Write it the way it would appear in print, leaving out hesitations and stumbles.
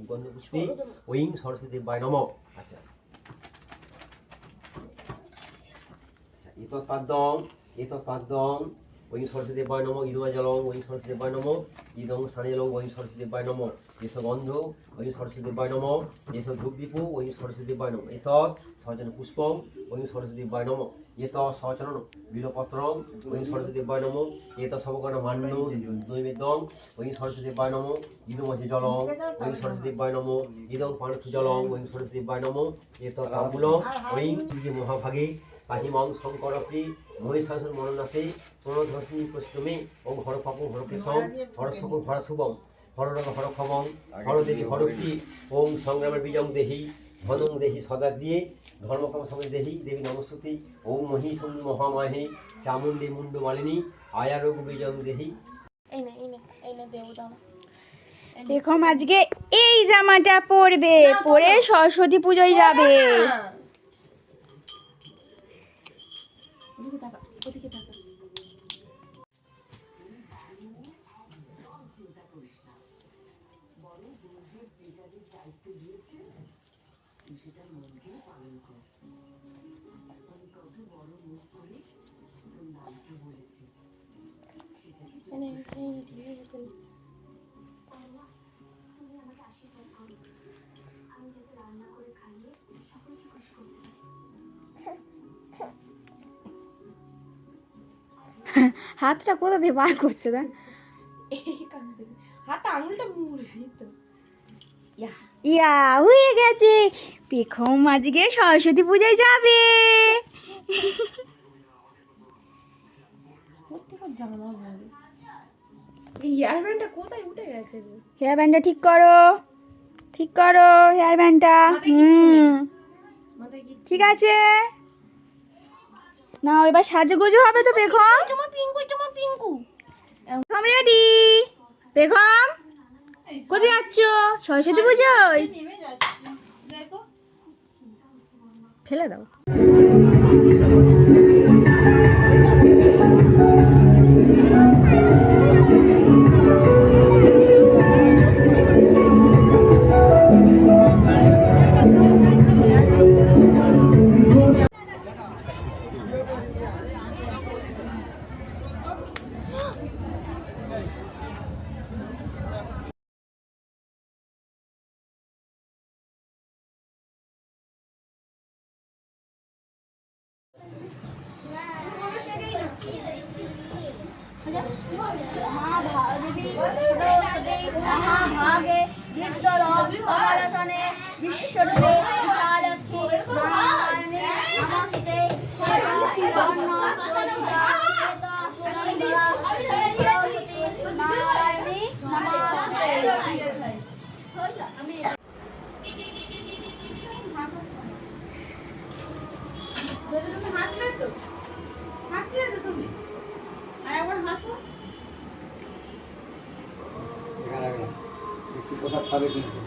গন্ধপুষ্পী ওং সরস্বতী দেবায় নমঃ। আচ্ছা এতৎপাদ্যং ওং সরস্বতী দেবায় নমঃ। ইদমজলং ওং সরস্বতী দেবায় নমঃ। ইদং স্থানীয়লং ওং সরস্বতী দেবায় নমঃ। এস গন্ধ ওং সরস্বতী দেবায় নমঃ। এস ধূপদীপ ওং সরস্বতী দেবায় নমঃ। এতৎ সচন পুষ্পং ওং সরস্বতী দেবায় নমঃ। এত সচরণ বিলপত্রং ওং সরস্বতী দেবায় নমঃ। এত সবগণ মান্য নৈবেদ্যং ওং সরস্বতী দেবায় নমঃ। ইদমজ জলং ওং সরস্বতী দেবায় নমঃ। ইদং পানথ জলং ওং সরস্বতী দেবায় নমঃ। এত তাম্বূলং ওং মহাভাগে আহিমং শঙ্করপ্রী মহিষাসুর মনোনাথে প্রণধস্মি পশ্চিমে ওং হরপাপং হরকেশং হরশকং হরশুভং হররগ হরক্ষমং হরদেবী হরপ্রী ওং সংগ্রামের বীজং দেহি ধনং দেহি সদাগ্রিয়ে ধর্মকম সঙ্গে দেহি দেবী নমস্তুতি ওং মহিষুন্দি মহামাহে চামুণ্ডী মুন্ড মালিনী আয়ারোগ বীজং দেহি। দেখো আজকে এই জামাটা পরবে, পরে সরস্বতী পুজোয় যাবে। হাতটা কোথা দিয়ে বার করছে দেখ, হাতটা আঙুলটা মুড়বি তো। ইয়া হয়ে গেছে, পেখম আজকে সরস্বতী পূজায় যাবে। এই হেয়ার ব্যান্ডটা কোথায় উঠে গেছে? হেয়ার ব্যান্ডটা ঠিক করো, ঠিক করো হেয়ার ব্যান্ডটা। ঠিক আছে না, এবার সাজুগুজু হবে তো পেখম। পিঙ্কু পেখম রেডি? পেখম কোথায় যাচ্ছ? সরস্বতী পুজোয়? ফেলে দাও। মহাভাগে বিদ্যল কমলাসনে বিশ্বদেবে বিশালক্ষী নারায়ণে নমস্তে সরস্বতী নারায়ণী তুমি আর একবার হাসো। একটু প্রসাদ খাবে কিন্তু